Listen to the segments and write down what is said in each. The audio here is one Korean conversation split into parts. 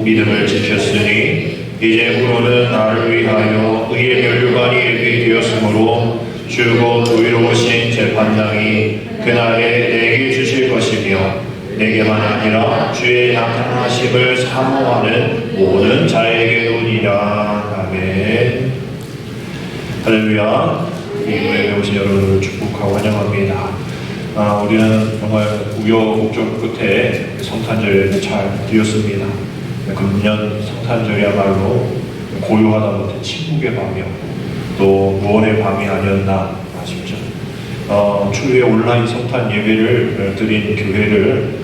믿음을 지켰으니 이제부로는 나를 위하여 의의 면류관이 예비되었으므로 주고 의로우신 재판장이 그날에 내게 주실 것이며 내게만 아니라 주의 나타나심을 사모하는 모든 자에게도니라. 아멘. 할렐루야. 이 예배에 오신 여러분을 축복하고 환영합니다. 우리는 정말 우여곡절 끝에 성탄절을 잘 드렸습니다. 금년 성탄절이야말로 고요하다 못해 침묵의 밤이었고 또 무언의 밤이 아니었나 싶죠. 추후에 온라인 성탄 예배를 드린 교회를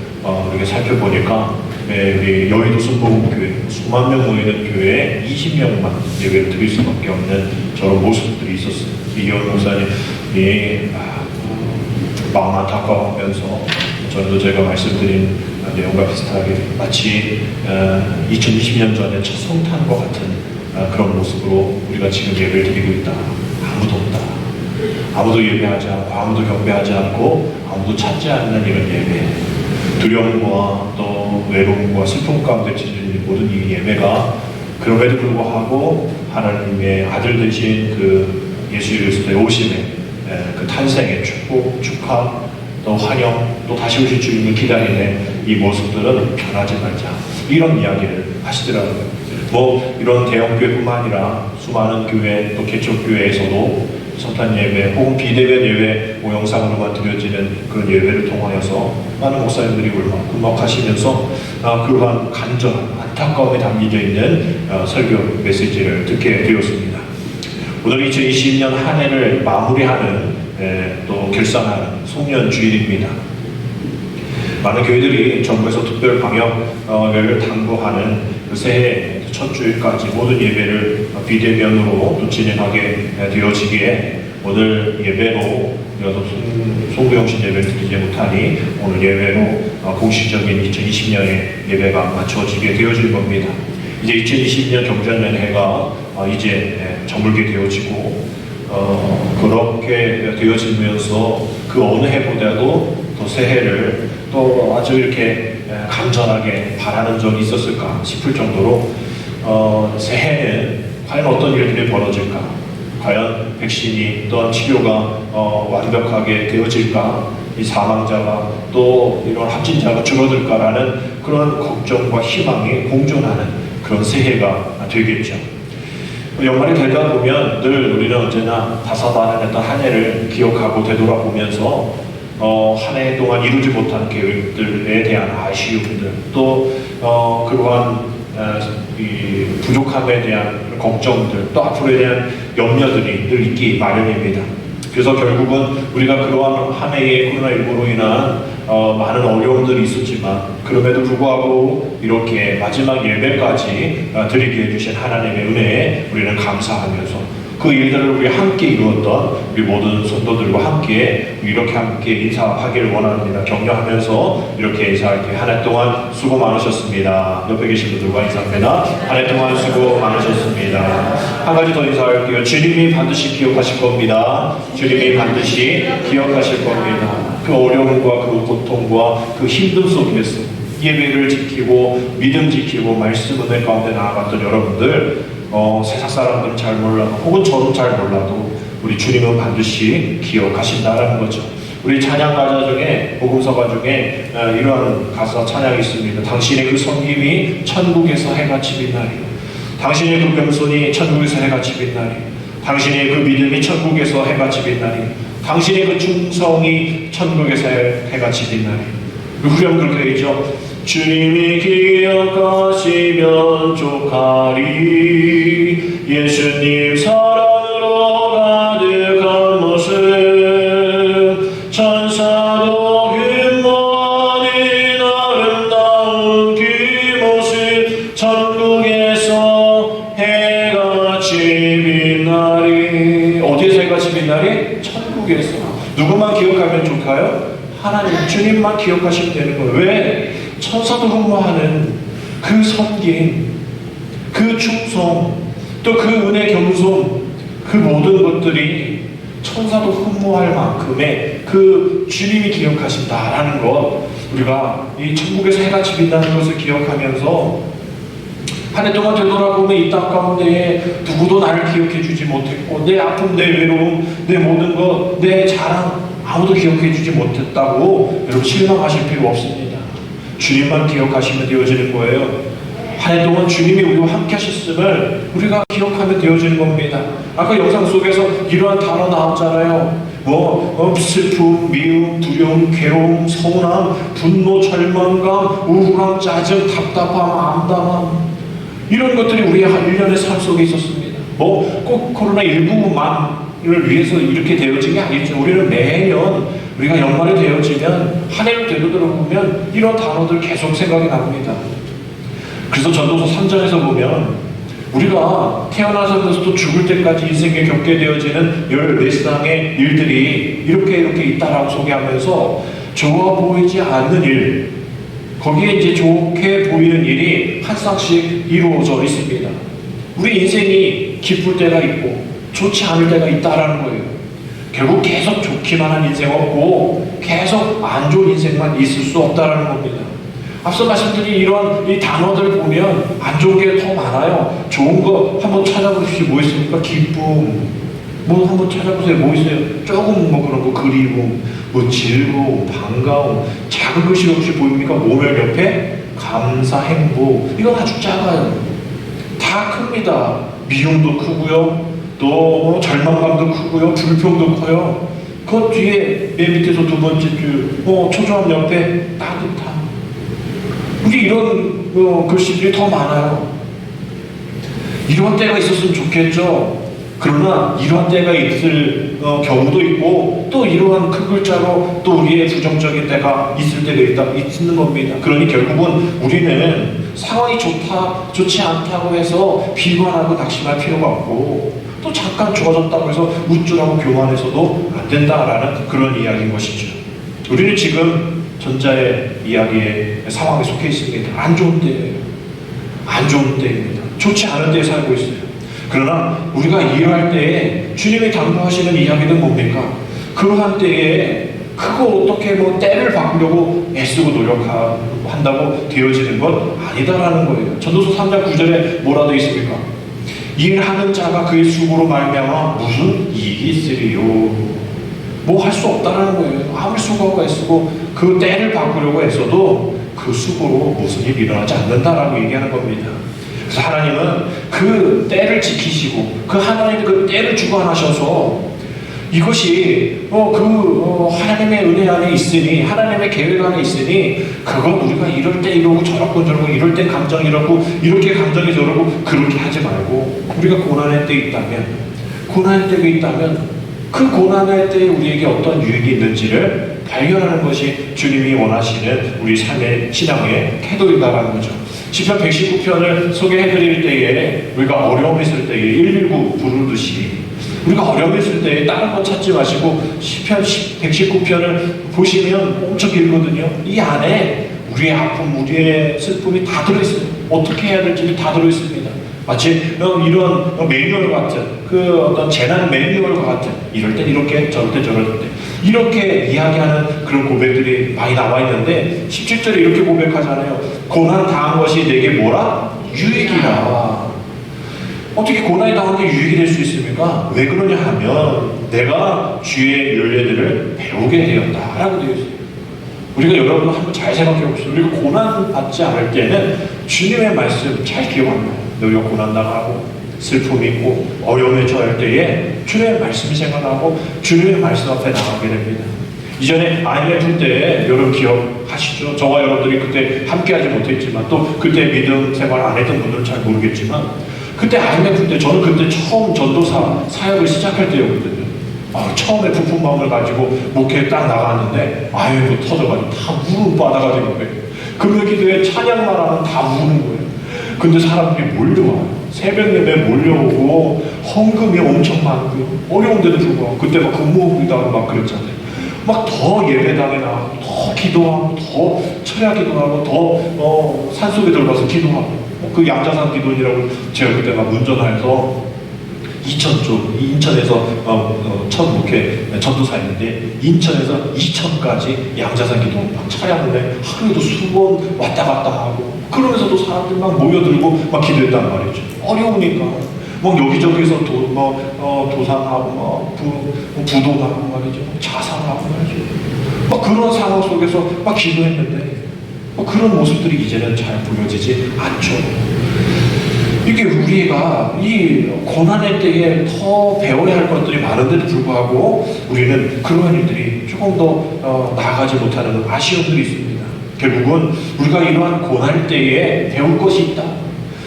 이렇게 살펴보니까 우리 여의도 순복음교회 수만 명 모이는 교회에 20명만 예배를 드릴 수밖에 없는 저런 모습들이 있었어요. 이현 목사님이 마음 안타까워하면서 저도 제가 말씀드린 내용과 비슷하게 마치 2020년 전에 첫 성탄과 같은 그런 모습으로 우리가 지금 예배를 드리고 있다. 아무도 없다. 아무도 예배하지 않고 아무도 경배하지 않고 아무도 찾지 않는 이런 예배, 두려움과 또 외로움과 슬픔 가운데 지는 모든 이 예배가 그럼에도 불구하고 하나님의 아들 되신 그 예수 그리스도의 오심에 그 탄생의 축복, 축하, 또 환영, 또 다시 오실 주님을 기다리는 이 모습들은 변하지 말자. 이런 이야기를 하시더라고요. 뭐 이런 대형교회뿐만 아니라 수많은 교회 또 개척교회에서도 성탄 예배 혹은 비대면 예배 모형상으로만 드려지는 그런 예배를 통하여서 많은 목사님들이 울먹하시면서 그러한 간절한 안타까움에 담겨져 있는 설교 메시지를 듣게 되었습니다. 오늘 2020년 한 해를 마무리하는 또 결산하는 송년 주일입니다. 많은 교회들이 정부에서 특별 방역을 당부하는 그 새해 첫 주일까지 모든 예배를 비대면으로 또 진행하게 되어지기에 오늘 예배로 송구영신 예배를 드리지 못하니 오늘 예배로 공식적인 2020년의 예배가 맞춰지게 되어질 겁니다. 이제 2020년 경전년 해가 이제 저물게 되어지고 그렇게 되어지면서 그 어느 해보다도 더 새해를 또 아주 이렇게 간절하게 바라는 적이 있었을까 싶을 정도로 새해는 과연 어떤 일들이 벌어질까? 과연 백신이 또한 치료가 완벽하게 되어질까? 이 사망자가 또 이런 확진자가 줄어들까라는 그런 걱정과 희망이 공존하는 그런 새해가 되겠죠. 연말이 되다 보면 늘 우리는 언제나 다사다난했던 한 해를 기억하고 되돌아보면서 한 해 동안 이루지 못한 계획들에 대한 아쉬움들 또 그러한 이 부족함에 대한 걱정들 또 앞으로에 대한 염려들이 늘 있기 마련입니다. 그래서 결국은 우리가 그러한 한 해의 코로나19로 인한 많은 어려움들이 있었지만 그럼에도 불구하고 이렇게 마지막 예배까지 드리게 해주신 하나님의 은혜에 우리는 감사하면서 그 일들을 우리 함께 이루었던 우리 모든 성도들과 함께 이렇게 인사하기를 원합니다. 격려하면서 이렇게 인사할게요. 한 해 동안 수고 많으셨습니다. 옆에 계신 분들과 인사합니다. 한 해 동안 수고 많으셨습니다. 한 가지 더 인사할게요. 주님이 반드시 기억하실 겁니다. 주님이 반드시 기억하실 겁니다. 그 어려움과 그 고통과 그 힘듦 속에서 예배를 지키고 믿음 지키고 말씀 은혜 가운데 나아갔던 여러분들 세상 사람들은 잘 몰라도 혹은 저는 잘 몰라도 우리 주님은 반드시 기억하신다라는 거죠. 우리 찬양 가사 중에 복음서 중에 이러한 가사 찬양이 있습니다. 당신의 그 섬김이 천국에서 해같이 빛나리. 당신의 그 겸손이 천국에서 해같이 빛나리. 당신의 그 믿음이 천국에서 해같이 빛나리. 당신의 그 충성이 천국에서 해같이 빛나리. 후렴 그렇게 되어 있죠. 주님이 기억하시면 족하리. 예수님 사랑으로 가득한 모습 천사도 흠모하는 아름다운 그 모습 천국에서 해같이 빛나리. 어디에서 해같이 빛나리? 천국에서. 누구만 기억하면 좋을까요? 하나님 주님만 기억하시면 되는 거예요. 왜? 천사도 흠모하는 그 섬김, 그 충성, 또 그 은혜 겸손, 그 모든 것들이 천사도 흠모할 만큼의 그 주님이 기억하신다라는 것, 우리가 이 천국에서 해같이 빛나는 것을 기억하면서 한 해 동안 되돌아보면 이 땅 가운데 누구도 나를 기억해 주지 못했고, 내 아픔, 내 외로움, 내 모든 것, 내 자랑 아무도 기억해 주지 못했다고 여러분 실망하실 필요 없습니다. 주님만 기억하시면 되어지는 거예요. 한 해 동안 주님이 우리와 함께 하셨음을 우리가 기억하면 되어지는 겁니다. 아까 영상 속에서 이러한 단어 나왔잖아요. 슬픔, 미움, 두려움, 괴로움, 서운함, 분노, 절망감, 우울함, 짜증, 답답함, 암담함, 이런 것들이 우리의 1년의 삶 속에 있었습니다. 꼭 코로나19만을 위해서 이렇게 되어진 게 아니죠. 우리는 매년 우리가 연말이 되어지면 한 해를 되돌아보면 이런 단어들 계속 생각이 납니다. 그래서 전도서 3장에서 보면 우리가 태어나서부터 죽을 때까지 인생에 겪게 되어지는 14쌍의 일들이 이렇게 있다라고 소개하면서 좋아 보이지 않는 일, 거기에 이제 좋게 보이는 일이 한 쌍씩 이루어져 있습니다. 우리 인생이 기쁠 때가 있고 좋지 않을 때가 있다라는 거예요. 결국 계속 좋기만 한 인생 없고 계속 안 좋은 인생만 있을 수 없다라는 겁니다. 앞서 말씀드린 이런 이 단어들 보면 안 좋은 게 더 많아요. 좋은 거 한번 찾아보십시오. 뭐 있습니까? 기쁨. 한번 찾아보세요. 뭐 있어요? 조금 그런 거, 그리움, 즐거움, 반가움. 작은 것이 혹시 보입니까? 모멸 옆에 감사, 행복. 이건 아주 작아요. 다 큽니다. 미움도 크고요. 또 절망감도 크고요. 불평도 커요. 그 뒤에 맨 밑에서 두 번째 줄, 초조함 옆에 따뜻함. 우리 이런 글씨들이 더 많아요. 이런 때가 있었으면 좋겠죠. 그러나 이런 때가 있을 경우도 있고, 또 이러한 큰 글자로 또 우리의 부정적인 때가 있을 때가 있는 겁니다. 그러니 결국은 우리는 상황이 좋지 않다고 해서 비관하고 낙심할 필요가 없고, 또 잠깐 좋아졌다고 해서 우쭐하고 교만해서도 안 된다라는 그런 이야기인 것이죠. 우리는 지금 전자의 이야기의 상황에 속해 있습니다. 안 좋은 때예요. 안 좋은 때입니다. 좋지 않은 때에 살고 있어요. 그러나 우리가 일할 때에 주님이 당부하시는 이야기는 뭡니까? 그러한 때에 그거 어떻게 때를 바꾸려고 애쓰고 노력한다고 되어지는 건 아니다라는 거예요. 전도서 3장 9절에 뭐라 되어 있습니까? 일하는 자가 그의 수고로 말미암아 무슨 이익이 있으리요. 할 수 없다는 거예요. 아무리 수고하고 애쓰고 그 때를 바꾸려고 애써도 그 수고로 무슨 일이 일어나지 않는다라고 얘기하는 겁니다. 그래서 하나님은 그 때를 지키시고 하나님이 그 때를 주관하셔서 이것이 하나님의 은혜 안에 있으니, 하나님의 계획 안에 있으니, 그건 우리가 이럴 때 이러고 저러고 이럴 때 감정이 이러고 이렇게 감정이 저러고 그렇게 하지 말고, 우리가 고난의 때가 있다면 그 고난의 때에 우리에게 어떤 유익이 있는지를 발견하는 것이 주님이 원하시는 우리 삶의 신앙의 태도이다라는 거죠. 시편 119편을 소개해드릴 때에 우리가 어려움이 있을 때에 119 부르듯이 우리가 어려움이 있을 때에 다른 거 찾지 마시고 시편 119편을 보시면 엄청 길거든요. 이 안에 우리의 아픔, 우리의 슬픔이 다 들어있어요. 어떻게 해야 될지 다 들어있습니다. 마치 이런 매뉴얼 같은 어떤 재난 매뉴얼과 같은, 이럴 땐 이렇게, 저럴 때 저럴 때 이렇게 이야기하는 그런 고백들이 많이 나와 있는데 17절에 이렇게 고백하잖아요. 고난 당한 것이 내게 뭐라? 유익이라. 어떻게 고난이 당한 게 유익이 될 수 있습니까? 왜 그러냐 하면 내가 주의 윤례들을 배우게 되었다라고 되어 있어요. 우리가 여러분 한번 잘 생각해 보시죠. 우리가 고난 받지 않을 때는 주님의 말씀 잘 기억합니다. 우리가 고난 당하고 슬픔이 있고 어려움에 처할 때에 주님의 말씀이 생각나고 주님의 말씀 앞에 나가게 됩니다. 이전에 IMF 때 여러분 기억하시죠? 저와 여러분들이 그때 함께하지 못했지만, 또 그때 믿음 생활 안 했던 분들은 잘 모르겠지만, 그때 IMF 때 저는 그때 처음 전도사 사역을 시작할 때였거든요. 처음에 부푼 마음을 가지고 목회에 딱 나갔는데 IMF 터져가지고 다 우는 바다가 된 거예요. 금요기도에 찬양만 하면 다 우는 거예요. 근데 사람들이 몰려와요. 새벽 예배에 몰려오고 헌금이 엄청 많고요. 어려운데도 불구하고 그때 막 근무하고 막 그랬잖아요. 막 더 예배당에 나가고 더 기도하고 더 철야 기도하고 더 산속에 들어가서 기도하고, 그 양자산 기도원이라고 제가 그때 막 운전해서 이천 쪽, 인천에서 첫 목회 전도사였는데 인천에서 이천까지 양자산 기도 막 차량을 하루에도 수번 왔다 갔다 하고 그러면서도 사람들 막 모여들고 막 기도했단 말이죠. 어려우니까 막 여기저기서 도산하고 부도하고 말이죠. 자살하고 말이죠. 막 그런 상황 속에서 막 기도했는데 그런 모습들이 이제는 잘 보여지지 않죠. 이게 우리가 이 고난의 때에 더 배워야 할 것들이 많은데도 불구하고 우리는 그러한 일들이 조금 더 나아가지 못하는 아쉬움들이 있습니다. 결국은 우리가 이러한 고난 때에 배울 것이 있다.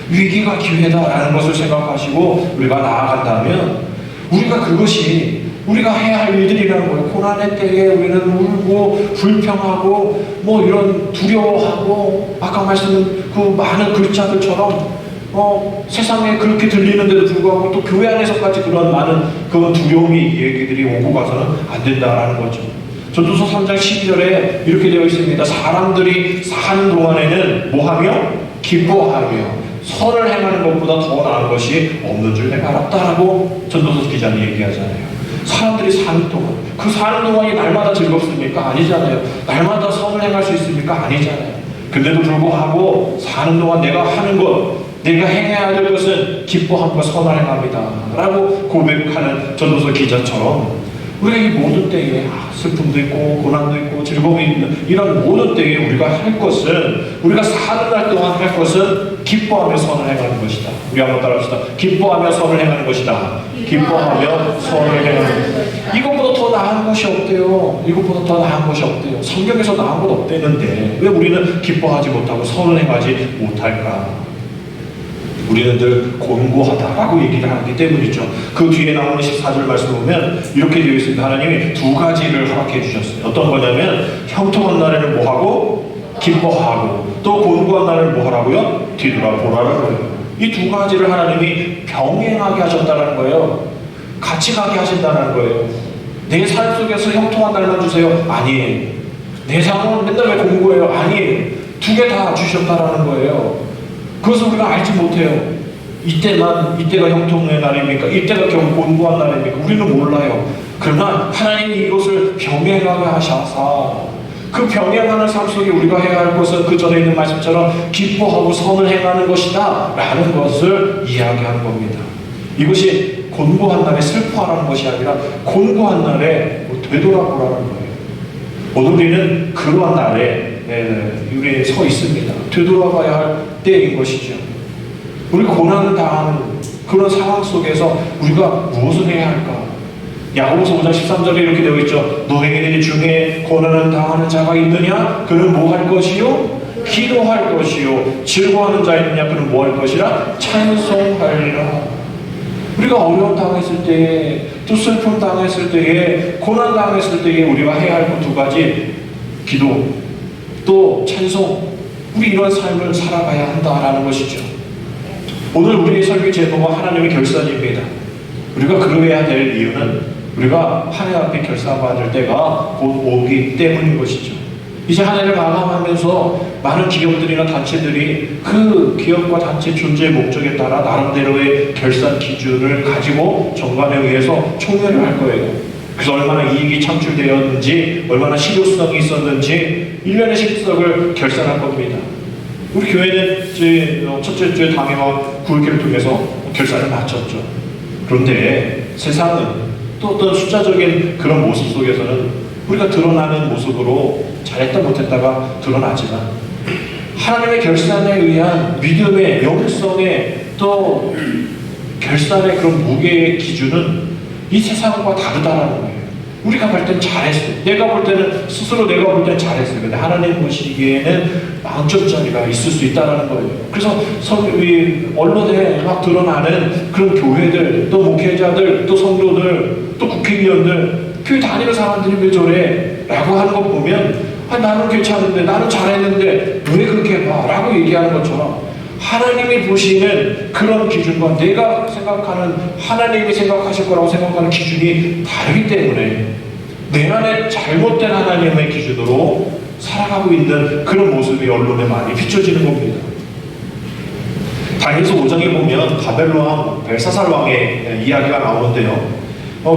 위기가 기회다라는 것을 생각하시고 우리가 나아간다면 우리가 그것이 우리가 해야 할 일들이라는 거예요. 고난의 때에 우리는 울고 불평하고 이런 두려워하고 아까 말씀드린 그 많은 글자들처럼 세상에 그렇게 들리는데도 불구하고 또 교회 안에서까지 그런 많은 그런 두려움이 얘기들이 오고 가서는 안 된다라는 거죠. 전도서 3장 12절에 이렇게 되어 있습니다. 사람들이 사는 동안에는 뭐하며? 기뻐하며 선을 행하는 것보다 더 나은 것이 없는 줄 내가 알았다라고 전도서 기자는 얘기하잖아요. 사람들이 사는 동안, 그 사는 동안이 날마다 즐겁습니까? 아니잖아요. 날마다 선을 행할 수 있습니까? 아니잖아요. 근데도 불구하고 사는 동안 내가 하는 것, 내가 행해야 될 것은 기뻐함과 선을 행합니다 라고 고백하는 전도서 기자처럼 우리가 이 모든 때에 슬픔도 있고 고난도 있고 즐거움이 있는 이런 모든 때에 우리가 할 것은 우리가 사는 날 동안 할 것은 기뻐하며 선을 행하는 것이다. 우리 한번 따라합시다. 기뻐하며 선을 행하는 것이다. 기뻐하며 선을 행하는 것이다. 이것보다 더 나은 것이 없대요. 이것보다 더 나은 것이 없대요. 성경에서 나은 것 없대는데 왜 우리는 기뻐하지 못하고 선을 행하지 못할까? 우리는 늘 곤고하다라고 얘기를 하기 때문이죠. 그 뒤에 나오는 14절 말씀 보면 이렇게 되어 있습니다. 하나님이 두 가지를 허락해 주셨어요. 어떤 거냐면 형통한 날에는 뭐하고? 기뻐하고 또 곤고한 날에는 뭐 하라고요? 뒤돌아보라는 거예요. 이 두 가지를 하나님이 병행하게 하셨다는 거예요. 같이 가게 하신다는 거예요. 내 삶 속에서 형통한 날만 주세요. 아니에요. 내 삶은 맨날 왜 곤고해요? 아니에요. 두 개 다 주셨다는 거예요. 그것을 우리가 알지 못해요. 이때가 형통의 날입니까? 이때가 곤고한 날입니까? 우리는 몰라요. 그러나 하나님이 이것을 병행하게 하셔서 그 병행하는 삶 속에 우리가 해야 할 것은 그 전에 있는 말씀처럼 기뻐하고 선을 행하는 것이다 라는 것을 이야기하는 겁니다. 이것이 곤고한 날에 슬퍼하라는 것이 아니라 곤고한 날에 되돌아보라는 거예요. 오늘 우리는 그러한 날에 우리 서 있습니다. 되돌아가야 할 때인 것이죠. 우리 고난을 당하는 그런 상황 속에서 우리가 무엇을 해야 할까? 야고보서 5장 13절에 이렇게 되어 있죠. 너희들 중에 고난을 당하는 자가 있느냐? 그는 뭐 할 것이요? 기도할 것이요. 즐거워하는 자 있느냐? 그는 뭐 할 것이라? 찬송하리라. 우리가 어려움 당했을 때에 또 슬픔 당했을 때에 고난 당했을 때에 우리가 해야 할 그 두 가지 기도 또 찬송 우리 이런 삶을 살아가야 한다라는 것이죠. 오늘 우리의 설교 제목은 하나님의 결산입니다. 우리가 그러해야 될 이유는 우리가 하나님 앞에 결산받을 때가 곧 오기 때문인 것이죠. 이제 한 해를 마감하면서 많은 기업들이나 단체들이 그 기업과 단체 존재의 목적에 따라 나름대로의 결산 기준을 가지고 정관에 의해서 총회를 할 거예요. 그래서 얼마나 이익이 창출되었는지 얼마나 실효성이 있었는지 1년의 실적을 결산할 겁니다. 우리 교회는 첫째 주에 당회와 구역회를 통해서 결산을 마쳤죠. 그런데 세상은 또 어떤 숫자적인 그런 모습 속에서는 우리가 드러나는 모습으로 잘했다 못했다가 드러나지만 하나님의 결산에 의한 믿음의 영성의 또 결산의 그런 무게의 기준은 이 세상과 다르다라는 거예요. 우리가 볼 때는 잘했어요. 내가 볼 때는 스스로 내가 볼 때는 잘했어요. 근데 하나님 보시기에는 망점짜리가 있을 수 있다는 거예요. 그래서 우리 언론에 막 드러나는 그런 교회들, 또 목회자들, 또 성도들, 또 국회의원들, 교회 다니는 사람들이 왜 저래? 라고 하는 거 보면 나는 괜찮은데, 나는 잘했는데 왜 그렇게 봐? 라고 얘기하는 것처럼 하나님이 보시는 그런 기준과 내가 생각하는 하나님이 생각하실 거라고 생각하는 기준이 다르기 때문에 내 안에 잘못된 하나님의 기준으로 살아가고 있는 그런 모습이 언론에 많이 비춰지는 겁니다. 다니엘서 5장에 보면 바벨론 왕 벨사살 왕의 이야기가 나오는데요.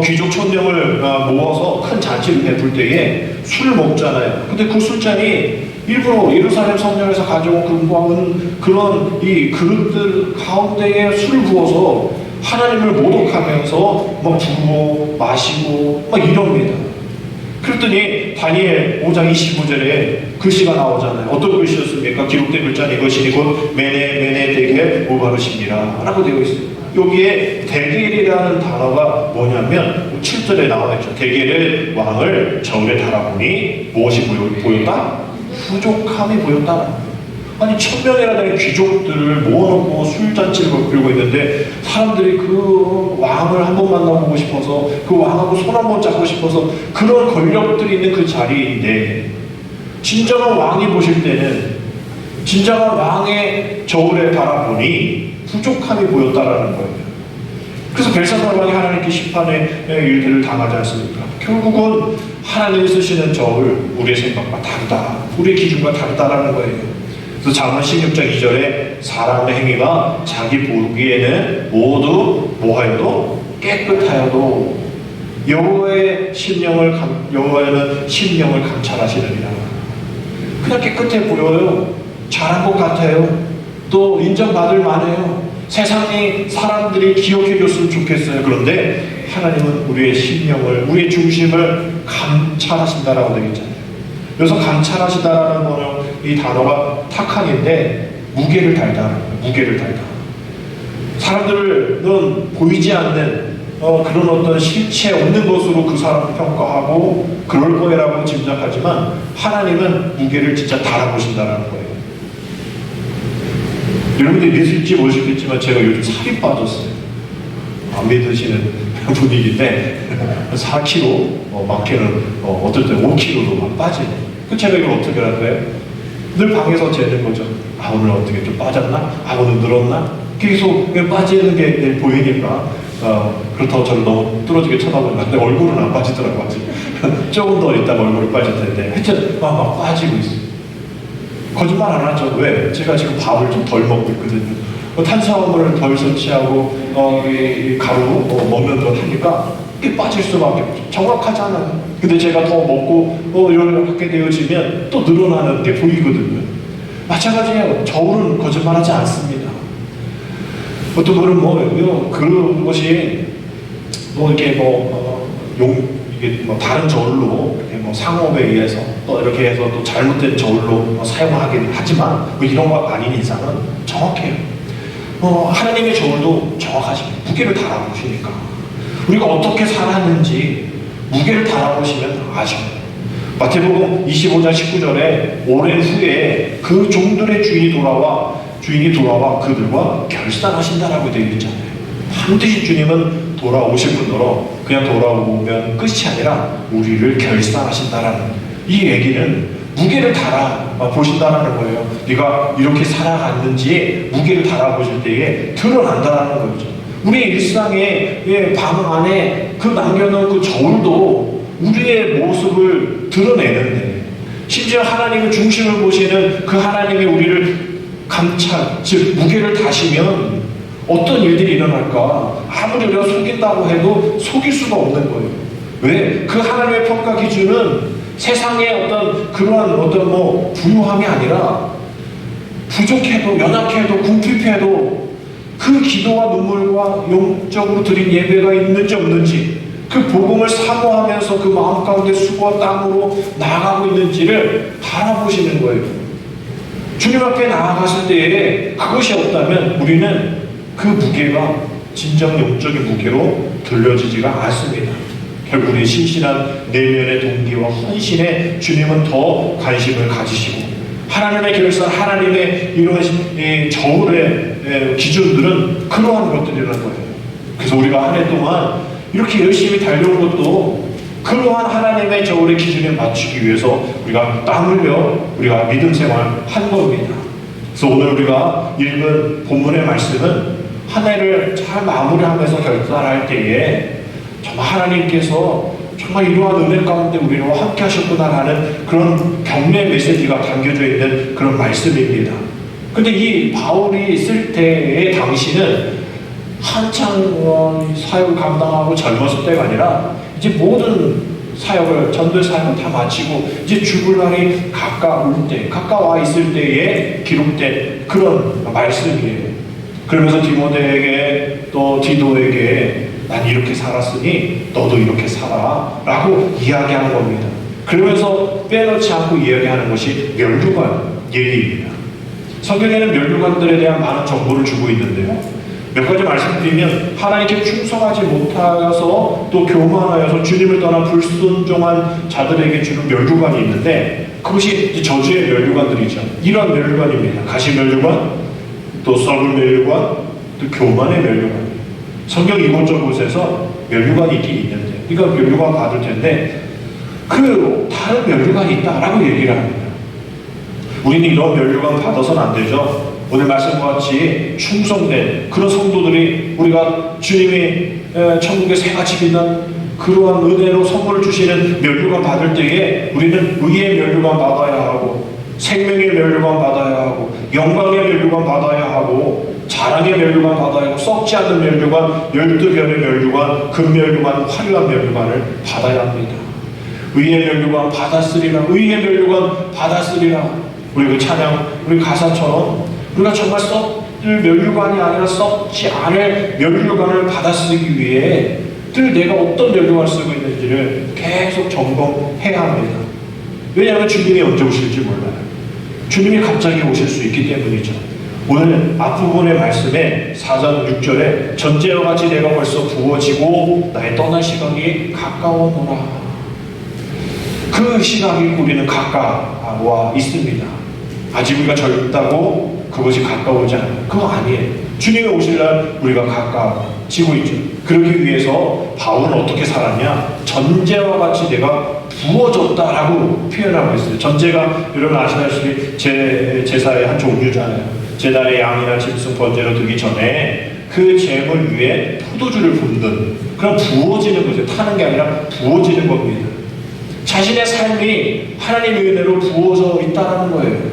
귀족 1000명을 모아서 큰 잔치를 베풀 때에 술을 먹잖아요. 근데 그 술잔이 일부러 예루살렘 성전에서 가져온 금과 은 그런 이 그릇들 가운데에 술을 부어서 하나님을 모독하면서 막 부고 마시고 막 이럽니다. 그랬더니 다니엘 5장 25절에 글씨가 나오잖아요. 어떤 글씨였습니까? 기록된 글자는 이것이니 곧 메네 데겔 우바르시니라 라고 되어 있습니다. 여기에 데겔이라는 단어가 뭐냐면 7절에 나와있죠. 데겔의 왕을 저울에 달아보니 무엇이 보였다? 부족함이 보였다. 아니 1000명이나 되는 귀족들을 모아놓고 술잔치를 베풀고 있는데 사람들이 그 왕을 한번 만나보고 싶어서 그 왕하고 손 한번 잡고 싶어서 그런 권력들이 있는 그 자리인데 진정한 왕이 보실 때는 진정한 왕의 저울에 달아보니 부족함이 보였다라는 거예요. 그래서 벨사살 왕이 하나님께 심판의 일들을 당하지 않습니까? 결국은 하나님이 쓰시는 저울 우리의 생각과 다르다, 우리의 기준과 다르다라는 거예요. 그래서 잠언 16장 2절에 사람의 행위가 자기 보기에는 모두 뭐하여도 깨끗하여도 여호와의 여호와는 심령을 감찰하시느니라. 그냥 깨끗해 보여요. 잘한 것 같아요. 또 인정받을 만해요. 세상이 사람들이 기억해 줬으면 좋겠어요. 그런데 하나님은 우리의 심령을, 우리의 중심을 감찰하신다라고 되어 있잖아요. 그래서 감찰하시다라는 거는 이 단어가 탁한인데 무게를 달다. 무게를 달다. 사람들은 보이지 않는 그런 어떤 실체 없는 것으로 그 사람을 평가하고 그럴 거라고 짐작하지만 하나님은 무게를 진짜 달아보신다라는 거예요. 여러분들이 믿을지 모르시겠지만 제가 요즘 살이 빠졌어요. 안 믿으시는 분위기인데 4kg, 많게는 어떨 때 5kg도 막 빠지네. 그 제가 이걸 어떻게 할까요? 늘 방에서 재는 거죠. 아 오늘 어떻게 좀 빠졌나? 아 오늘 늘었나? 계속 빠지는 게 보이니까 그렇다고 저를 너무 뚫어지게 쳐다보는데 얼굴은 안 빠지더라고요. 조금 더 있다가 얼굴이 빠질 텐데 하여튼 막 빠지고 있어요. 거짓말 안 하죠. 왜? 제가 지금 밥을 좀 덜 먹고 있거든요. 탄수화물을 덜 섭취하고 이 가루 먹는 걸 하니까 이게 빠질 수밖에 없죠. 정확하잖아요. 근데 제가 더 먹고 열을 갖게 되어지면 또 늘어나는 게 보이거든요. 마찬가지예요. 저울은 거짓말하지 않습니다. 어떤 분은 그것이 이렇게 이게 다른 저울로 이렇게 상업에 의해서 또 이렇게 해서 또 잘못된 저울로 사용하긴 하지만 이런 거 아닌 이상은 정확해요. 하나님의 저울도 정확하십니다. 무게를 달아보시니까 우리가 어떻게 살았는지 무게를 달아보시면 아십니다. 마태복음 25장 19절에 오랜 후에 그 종들의 주인이 돌아와 그들과 결산하신다라고 되어 있잖아요. 반드시 주님은 돌아오실 분으로 그냥 돌아오면 끝이 아니라 우리를 결산하신다라는 이 얘기는 무게를 달아보신다라는 거예요. 네가 이렇게 살아갔는지 무게를 달아보실 때에 드러난다라는 거죠. 우리의 일상의 방 안에 그 남겨놓은 그 저울도 우리의 모습을 드러내는데 심지어 하나님의 중심을 보시는 그 하나님이 우리를 감찰, 즉 무게를 다시면 어떤 일들이 일어날까? 아무리 우리가 속인다고 해도 속일 수가 없는 거예요. 왜? 그 하나님의 평가 기준은 세상의 그러한 부유함이 아니라 부족해도 연약해도 궁핍해도 그 기도와 눈물과 영적으로 드린 예배가 있는지 없는지 그 복음을 사모하면서 그 마음 가운데 수고와 땀으로 나아가고 있는지를 바라보시는 거예요. 주님 앞에 나아갔을 때에 그것이 없다면 우리는 그 무게가 진정 영적인 무게로 들려지지가 않습니다. 결국 우리의 신실한 내면의 동기와 헌신에 주님은 더 관심을 가지시고 하나님의 결산, 하나님의 이런 저울의 기준들은 그러한 것들이라는 거예요. 그래서 우리가 한 해 동안 이렇게 열심히 달려온 것도 그러한 하나님의 저울의 기준에 맞추기 위해서 우리가 땀 흘려 우리가 믿음 생활 한 겁니다. 그래서 오늘 우리가 읽은 본문의 말씀은 한 해를 잘 마무리하면서 결단할 때에 정말 하나님께서 정말 이러한 은혜 가운데 우리와 함께 하셨구나라는 그런 격려의 메시지가 담겨져 있는 그런 말씀입니다. 근데 이 바울이 있을 때의 당시는 한창 사역을 감당하고 젊었을 때가 아니라 이제 모든 사역을, 전도의 사역을 다 마치고 이제 죽을 날이 가까와 있을 때에 기록된 그런 말씀이에요. 그러면서 디모데에게 또 디도에게 난 이렇게 살았으니 너도 이렇게 살아 라고 이야기하는 겁니다. 그러면서 빼놓지 않고 이야기하는 것이 면류관 얘기입니다. 성경에는 면류관들에 대한 많은 정보를 주고 있는데요, 몇 가지 말씀드리면, 하나님께 충성하지 못하여서 또 교만하여서 주님을 떠나 불순종한 자들에게 주는 면류관이 있는데, 그것이 저주의 면류관들이죠. 이런 면류관입니다. 가시 면류관, 또 썩을 면류관, 또 교만의 면류관. 성경 이곳저곳에서 면류관이 있긴 있는데, 그러니까 면류관 받을 텐데 그 다른 면류관이 있다라고 얘기를 합니다. 우리는 이런 면류관 받아서는 안 되죠. 오늘 말씀과 같이 충성된 그런 성도들이, 우리가 주님이 천국의 새같이 빛난 그러한 은혜로 선물을 주시는 면류관 받을 때에 우리는 의의 면류관 받아야 하고, 생명의 면류관 받아야 하고, 영광의 면류관 받아야 하고, 자랑의 면류관 받아야 하고, 썩지 않는 면류관, 12별의 면류관, 금면류관, 화려한 면류관을 받아야 합니다. 의의 면류관 받았으리라, 의의 면류관 받았으리라. 우리 그 찬양, 우리 가사처럼 우리가 정말 썩을 면류관이 아니라 썩지 않을 면류관을 받아 쓰기 위해 늘 내가 어떤 면류관을 쓰고 있는지를 계속 점검해야 합니다. 왜냐하면 주님이 언제 오실지 몰라요. 주님이 갑자기 오실 수 있기 때문이죠. 오늘 앞부분의 말씀에 4장 6절에 전제와 같이 내가 벌써 부어지고 나의 떠날 시각이 가까웠노라. 그 시각이 우리는 가까워 있습니다. 아직 우리가 젊다고 그것이 가까우지 않아요. 그거 아니에요. 주님이 오실 날 우리가 가까워지고 있죠. 그러기 위해서 바울은 어떻게 살았냐? 전제와 같이 내가 부어졌다라고 표현하고 있어요. 전제가 여러분 아시다시피 제사의 한 종류잖아요. 제단에 양이나 짐승 번제로 드기 전에 그 제물 위에 포도주를 붓는, 그런 부어지는 거죠. 타는 게 아니라 부어지는 겁니다. 자신의 삶이 하나님의 은혜로 부어져 있다는 거예요.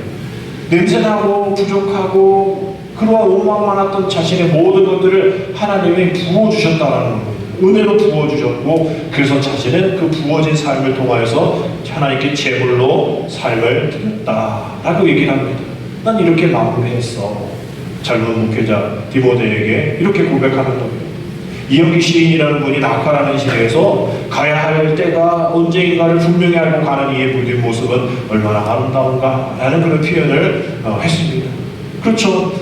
냄새나고 부족하고 그러한 오만 많았던 자신의 모든 것들을 하나님이 부어주셨다는 겁니다. 은혜로 부어주셨고, 그래서 자신은 그 부어진 삶을 통하여서 하나님께 제물로 삶을 드렸다라고 얘기를 합니다. 난 이렇게 마무리했어. 젊은 목회자 디모데에게 이렇게 고백하는 겁니다. 이영기 시인이라는 분이 낙화라는 시에서 가야 할 때가 언제인가를 분명히 알고 가는 이의 무딘 모습은 얼마나 아름다운가 라는 그런 표현을 했습니다. 그렇죠.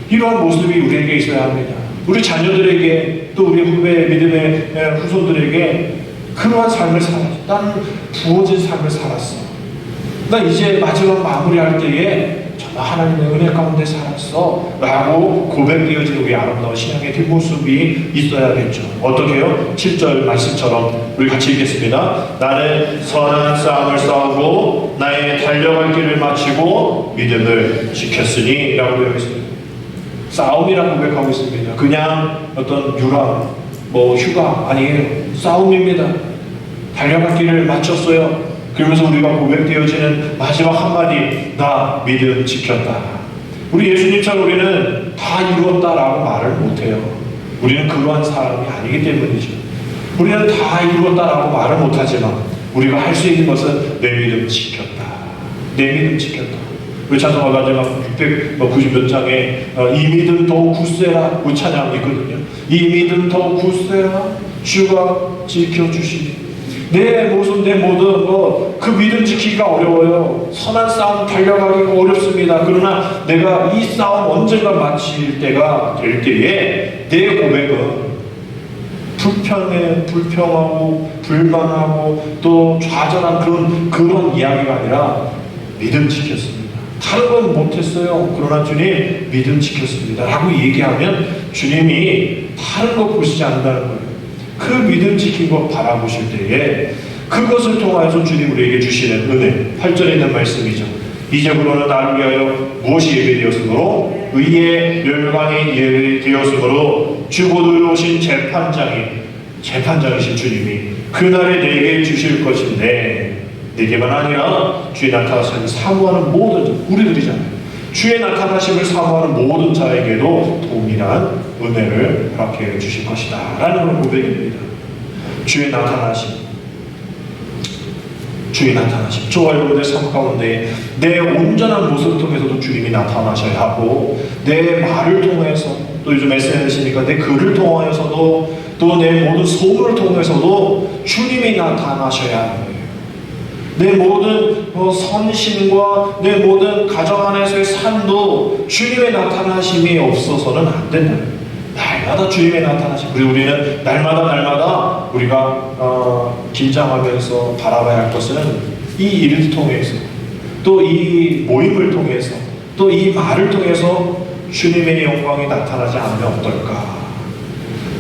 이러한 모습이 우리에게 있어야 합니다. 우리 자녀들에게, 또 우리 후배 믿음의 후손들에게 그러한 삶을 살았어. 난 부어진 삶을 살았어. 난 이제 마지막 마무리할 때에 정말 하나님의 은혜 가운데 살았어 라고 고백되어진 우리 아름다운 신앙의 뒷모습이 있어야겠죠. 어떻게 해요? 7절 말씀처럼 우리 같이 읽겠습니다. 나는 선한 싸움을 싸우고 나의 달려갈 길을 마치고 믿음을 지켰으니 라고 되어 있습니다. 싸움이라고 고백하고 있습니다. 그냥 어떤 유람, 휴가 아니에요. 싸움입니다. 달려갈 길을 마쳤어요. 그러면서 우리가 고백되어지는 마지막 한마디, 나 믿음 지켰다. 우리 예수님처럼 우리는 다 이루었다라고 말을 못해요. 우리는 그러한 사람이 아니기 때문이죠. 우리는 다 이루었다라고 말을 못하지만 우리가 할 수 있는 것은 내 믿음 지켰다. 내 믿음 지켰다. 우리 찬송가 마지막 690몇 장에 이 믿음 더욱 굳세라, 그 찬양이 있거든요. 이 믿음 더욱 굳세라, 주가 지켜주시니. 내 모습, 내 모든 것, 그 믿음 지키기가 어려워요. 선한 싸움 달려가기가 어렵습니다. 그러나 내가 이 싸움 언젠가 마칠 때가 될 때에 내 고백은 불평하고 불만하고 또 좌절한 그런 이야기가 아니라 믿음 지켰습니다. 다른 건 못했어요. 그러나 주님 믿음 지켰습니다 라고 얘기하면 주님이 다른 거 보시지 않는다는 거예요. 그 믿음 지킨 것 바라보실 때에 그것을 통하여서 주님 우리에게 주시는 은혜, 8절에 있는 말씀이죠. 이제부로는 나를 위하여 무엇이 예배되었으므로 의의 멸관이 예배되었으므로 주고도 오신 재판장이신 주님이 그날에 내게 주실 것인데, 내게만 아니라 주의 나타나시는 사모하는 모든 우리들이잖아요. 주의 나타나심을 사모하는 모든 자에게도 동일한 은혜를 허락해 주실 것이다 라는 고백입니다. 주의 나타나심, 주의 나타나심. 저와 여러분의 삶 가운데 내 온전한 모습을 통해서도 주님이 나타나셔야 하고, 내 말을 통해서, 또 요즘 SNS니까 내 글을 통하여서도, 또 내 모든 소문을 통해서도 주님이 나타나셔야 하는 거예요. 내 모든 선심과 내 모든 가정 안에서의 삶도 주님의 나타나심이 없어서는 안 된다. 날마다 주님의 나타나심. 그리고 우리는 날마다 우리가 긴장하면서 바라봐야 할 것은 이 일을 통해서, 또 이 모임을 통해서, 또 이 말을 통해서 주님의 영광이 나타나지 않으면 어떨까.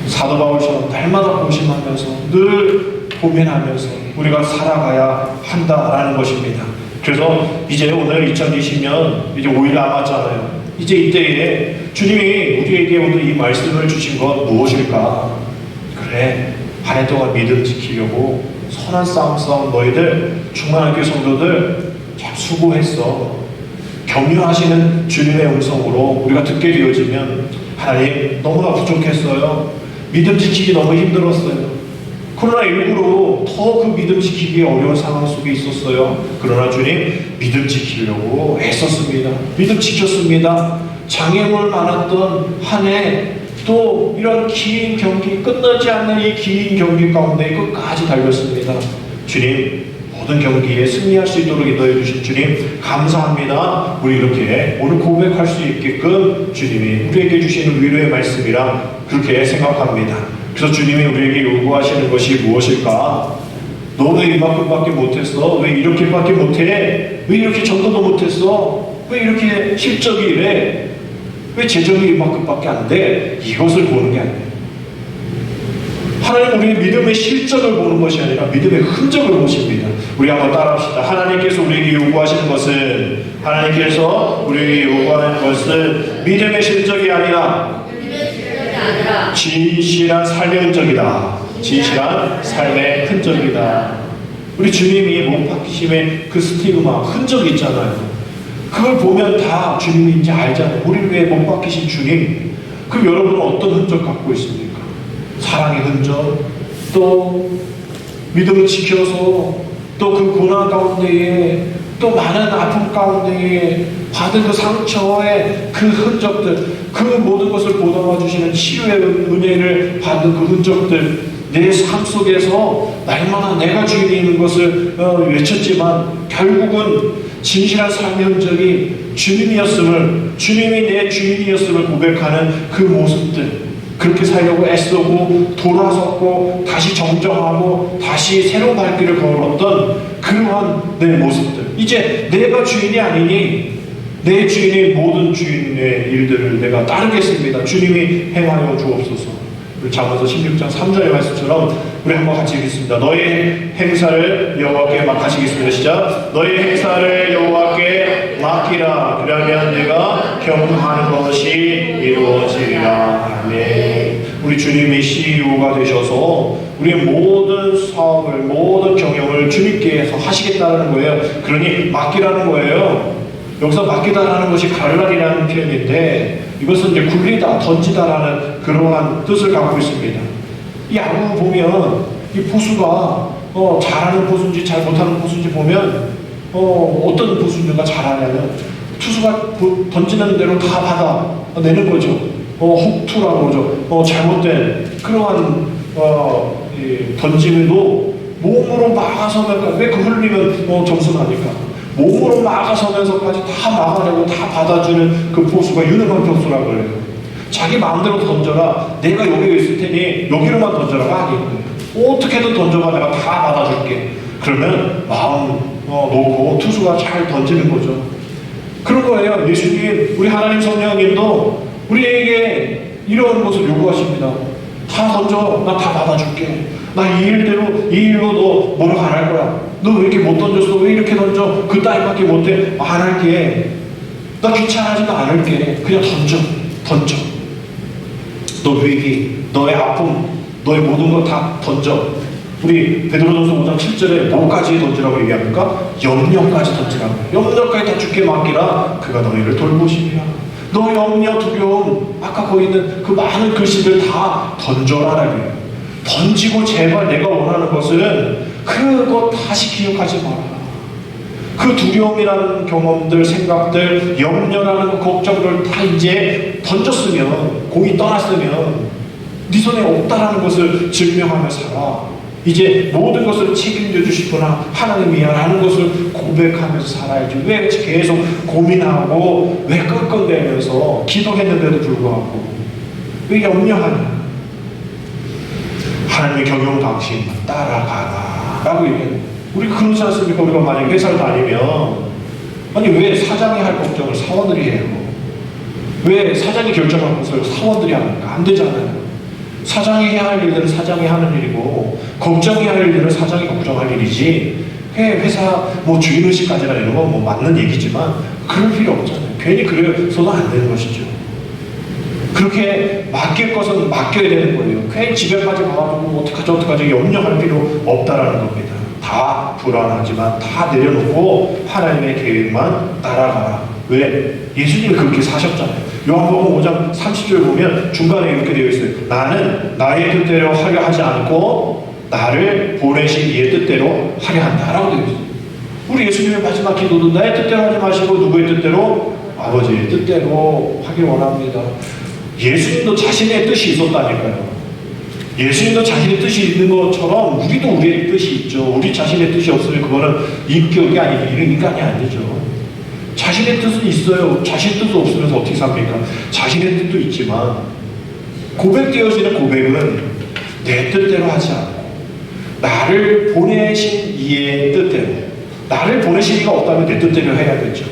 사도 바울처럼 날마다 고심하면서, 늘 고민하면서 우리가 살아가야 한다라는 것입니다. 그래서 이제 오늘 2020년 이제 5일 남았잖아요. 이제 이때에 주님이 우리에게 오늘 이 말씀을 주신 것 무엇일까? 그래, 한 해 동안 믿음 지키려고 선한 싸움 싸운 너희들, 충만한 성도들 참 수고했어. 격려하시는 주님의 음성으로 우리가 듣게 되어지면, 하나님 너무나 부족했어요. 믿음 지키기 너무 힘들었어요. 코로나19로 더 그 믿음 지키기 어려운 상황 속에 있었어요. 그러나 주님, 믿음 지키려고 애썼습니다. 믿음 지켰습니다. 장애물 많았던 한 해, 또 이런 긴 경기, 끝나지 않는 이 긴 경기 가운데 끝까지 달렸습니다. 주님, 모든 경기에 승리할 수 있도록 인도해 주신 주님 감사합니다. 우리 이렇게 오늘 고백할 수 있게끔 주님이 우리에게 주시는 위로의 말씀이라 그렇게 생각합니다. 그래서 주님이 우리에게 요구하시는 것이 무엇일까? 너 왜 이만큼밖에 못했어? 왜 이렇게밖에 못해? 왜 이렇게 전도도 못했어? 왜 이렇게 실적이 이래? 왜 재정이 이만큼밖에 안 돼? 이것을 보는 게 아니에요. 하나님, 우리의 믿음의 실적을 보는 것이 아니라 믿음의 흔적을 보십니다. 우리 한번 따라합시다. 하나님께서 우리에게 요구하시는 것은, 하나님께서 우리에게 요구하는 것은 믿음의 실적이 아니라 진실한 삶의 흔적이다. 진실한 삶의 흔적이다. 우리 주님이 못 박히심의 그 스티그마, 흔적이 있잖아요. 그걸 보면 다 주님이 이제 알잖아요. 우리를 위해 못 박히신 주님. 그럼 여러분은 어떤 흔적 갖고 있습니까? 사랑의 흔적, 또 믿음을 지켜서, 또 그 고난 가운데에, 또 많은 아픔 가운데에 받은 그 상처의 그 흔적들, 그 모든 것을 보담아 주시는 치유의 은혜를 받은 그 흔적들, 내 삶 속에서 날마다 내가 주인인 것을 외쳤지만 결국은 진실한 삶의 흔적이 주님이었음을, 주님이 내 주인이었음을 고백하는 그 모습들, 그렇게 살려고 애쓰고 돌아섰고 다시 정정하고 다시 새로운 발길을 걸었던 그러한 내 모습들, 이제 내가 주인이 아니니 내 주인의 모든 주인의 일들을 내가 따르겠습니다. 주님이 행하여 주옵소서. 우리 잠언서 16장 3절의 말씀처럼 우리 한번 같이 읽겠습니다. 너의 행사를 여호와께 맡기시겠습니다. 시작. 너의 행사를 여호와께 맡기라. 그러면 내가 경험하는 것이 이루어지리라. 아멘. 우리 주님이 CEO가 되셔서 우리의 모든 사업을, 모든 경영을 주님께서 하시겠다는 거예요. 그러니 맡기라는 거예요. 여기서 맡기다라는 것이 갈라리라는 표현인데, 이것은 이제 굴리다, 던지다라는 그러한 뜻을 갖고 있습니다. 이 야구 보면 이 포수가 잘하는 포수인지 잘 못하는 포수인지 보면 어떤 포수가 잘하냐면 투수가 던지는 대로 다 받아내는 거죠. 혹투라고 그러죠. 잘못된 그러한 던짐에도 몸으로 막아서면, 왜 그 흘리면 점수 나니까 몸으로 막아서면서까지 다 막아내고 다 받아주는 그 포수가 유능한 포수라고 그래요. 자기 마음대로 던져라. 내가 여기 있을 테니 여기로만 던져라가 아니에요. 어떻게든 던져봐. 내가 다 받아줄게. 그러면 마음 놓고 투수가 잘 던지는 거죠. 그런 거예요. 예수님, 우리 하나님 성령님도 우리에게 이런 것을 요구하십니다. 다 던져. 나 다 받아줄게. 나 이 일로 너 뭐라고 안 할 거야. 너 왜 이렇게 못 던졌어? 왜 이렇게 던져? 그 따위밖에 못해? 안 할게. 나 귀찮아지도 않을게. 그냥 던져. 너 위기, 너의 아픔, 너의 모든 거 다 던져. 우리 베드로전서 5장 7절에 뭐까지 던지라고 얘기합니까? 염려까지 던지라고. 염려까지 다 주께 맡기라. 그가 너희를 돌보시리라. 너 염려, 두려움, 아까 거기 있는 그 많은 글씨들 다 던져라라고요. 던지고 제발 내가 원하는 것은 그거 다시 기억하지 마라. 그 두려움이라는 경험들, 생각들, 염려라는 걱정들 다 이제 던졌으면, 공이 떠났으면 네 손에 없다라는 것을 증명하며 살아. 이제 모든 것을 책임져 주시구나, 하나님이야라는 것을 고백하면서 살아야지. 왜 계속 고민하고, 왜 끙끙대면서 기도했는데도 불구하고 왜 염려하냐? 하나님의 경영 당신 따라가라 라고 얘기해요. 우리 그러지 않습니까? 우리가 만약에 회사를 다니면, 아니 왜 사장이 할 걱정을 사원들이 해요? 왜 사장이 결정할 것을 사원들이 합니까? 안 되잖아요. 사장이 해야 할 일들은 사장이 하는 일이고, 걱정해야 할 일들은 사장이 걱정할 일이지, 회사 뭐 주인의식까지나 이런 건 뭐 맞는 얘기지만 그럴 필요 없잖아요. 괜히 그래서도 안 되는 것이죠. 그렇게 맡길 것은 맡겨야 되는 거예요. 괜히 집에까지 가가지고 어떡하지 염려할 필요 없다라는 겁니다. 다 불안하지만 다 내려놓고 하나님의 계획만 따라가라. 왜? 예수님이 그렇게 사셨잖아요. 요한복음 5장 30절 보면 중간에 이렇게 되어 있어요. 나는 나의 뜻대로 하려 하지 않고 나를 보내신 이의 뜻대로 하려 한다라고 되어 있어요. 우리 예수님의 마지막 기도도 나의 뜻대로 하지 마시고 누구의 뜻대로? 아버지의 뜻대로 하길 원합니다. 예수님도 자신의 뜻이 있었다니까요. 예수님도 자신의 뜻이 있는 것처럼 우리도 우리의 뜻이 있죠. 우리 자신의 뜻이 없으면 그거는 인격이 아니고 인간이 안 되죠. 자신의 뜻은 있어요. 자신의 뜻도 없으면서 어떻게 삽니까? 자신의 뜻도 있지만 고백되어지는 고백은 내 뜻대로 하지 않고 나를 보내신 이의 뜻대로. 나를 보내신 이가 없다면 내 뜻대로 해야겠죠.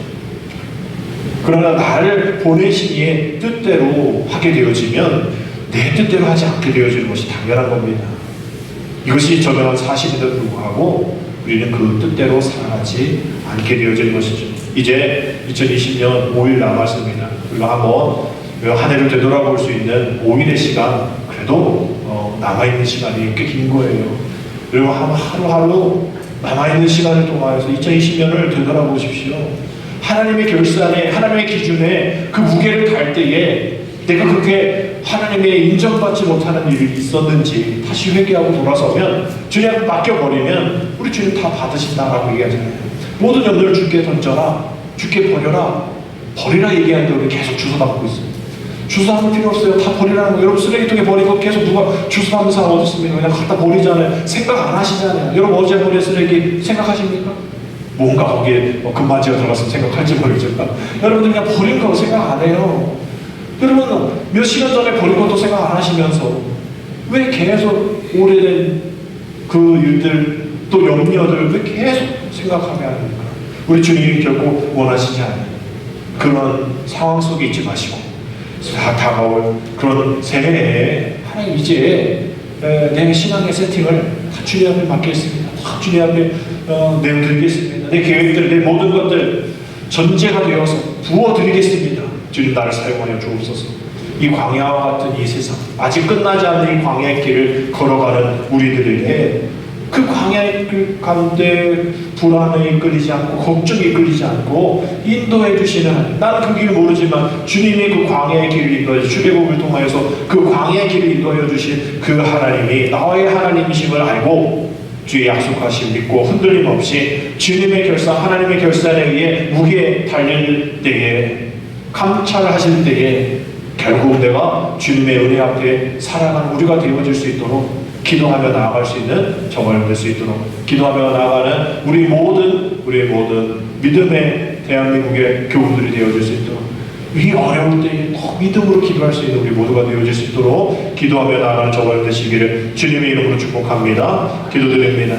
그러나 나를 보내신 이의 뜻대로 하게 되어지면 내 뜻대로 하지 않게 되어지는 것이 당연한 겁니다. 이것이 저명한 사실임에도 불구하고 우리는 그 뜻대로 살아가지 않게 되어지는 것이죠. 이제 2020년 5일 남았습니다. 우리가 한번 한 해를 되돌아볼 수 있는 5일의 시간, 그래도 남아있는 시간이 꽤 긴 거예요. 그리고 하루하루 남아있는 시간을 통해서 2020년을 되돌아보십시오. 하나님의 결산에, 하나님의 기준에 그 무게를 달 때에 내가 그렇게 하나님의 인정받지 못하는 일이 있었는지 다시 회개하고 돌아서면, 주님 맡겨버리면 우리 주님 다 받으신다라고 얘기하잖아요. 모든 염려를 주께 던져라, 주께 버려라. 버리라 얘기하는데 우리 계속 주워 담고 있어요. 주워 담을 필요 없어요. 다 버리라는 거. 여러분 쓰레기통에 버리고 계속 누가 주워 담는 사람 어디 있습니까? 그냥 갖다 버리잖아요. 생각 안 하시잖아요. 여러분 어제 버린 쓰레기 생각하십니까? 뭔가 거기에 금반지가 들어갔으면 생각할지 모르겠지만 여러분들 그냥 버린 거 생각 안 해요. 여러분 몇 시간 전에 버린 것도 생각 안 하시면서 왜 계속 오래된 그 일들 또 염려들 왜 계속 생각하게 합니까? 우리 주님이 결코 원하시지 않아요. 그런 상황 속에 있지 마시고 다가올 그런 새해에 하나님 이제 내 신앙의 세팅을 다 주님 앞에 맡겠습니다. 다 주님 앞에 내어드리겠습니다. 내 계획들, 내 모든 것들 전제가 되어서 부어드리겠습니다. 주님 나를 사용하여 주옵소서. 이 광야와 같은 이 세상, 아직 끝나지 않는 이 광야의 길을 걸어가는 우리들에게 그 광야의 길 가운데 불안에 이끌리지 않고 걱정에 이끌리지 않고 인도해 주시는 하나님. 나는 그 길을 모르지만 주님이 그 광야의 길을 인도해 출애굽을 통하여서 그 광야의 길을 인도해 주신 그 하나님이 나의 하나님이심을 알고 주의 약속하심 믿고 흔들림 없이 주님의 결산, 하나님의 결산에 의해 무게에 달릴 때에 감찰하실 때에 결국 내가 주님의 은혜 앞에 살아가는 우리가 되어질 수 있도록 기도하며 나아갈 수 있는 저가 될 수 있도록 기도하며 나아가는 우리의 모든 믿음의 대한민국의 교우들이 되어질 수 있도록 이 어려울 때에 더 믿음으로 기도할 수 있는 우리 모두가 되어질 수 있도록 기도하며 나아가는 저가 되시기를 주님의 이름으로 축복합니다. 기도드립니다.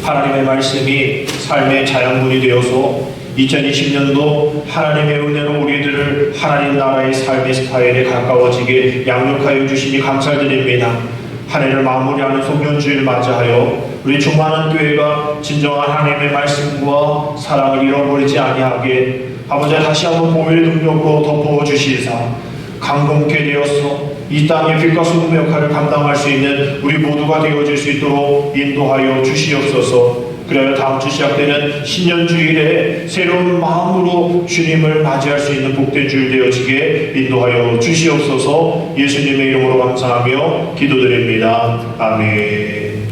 하나님의 말씀이 삶의 자양분이 되어서 2020년도 하나님의 은혜로 우리들을 하나님 나라의 삶의 스타일에 가까워지게 양육하여 주시니 감사드립니다. 한 해를 마무리하는 송년주일 맞이하여 우리 충만한 교회가 진정한 하나님의 말씀과 사랑을 잃어버리지 아니하게 아버지 다시 한번 보혈의 능력으로 덮어주시사 강건케 되어서 이 땅의 빛과 소금 역할을 감당할 수 있는 우리 모두가 되어질 수 있도록 인도하여 주시옵소서. 그래야 다음 주 시작되는 신년주일에 새로운 마음으로 주님을 맞이할 수 있는 복된 주일 되어지게 인도하여 주시옵소서. 예수님의 이름으로 감사하며 기도드립니다. 아멘.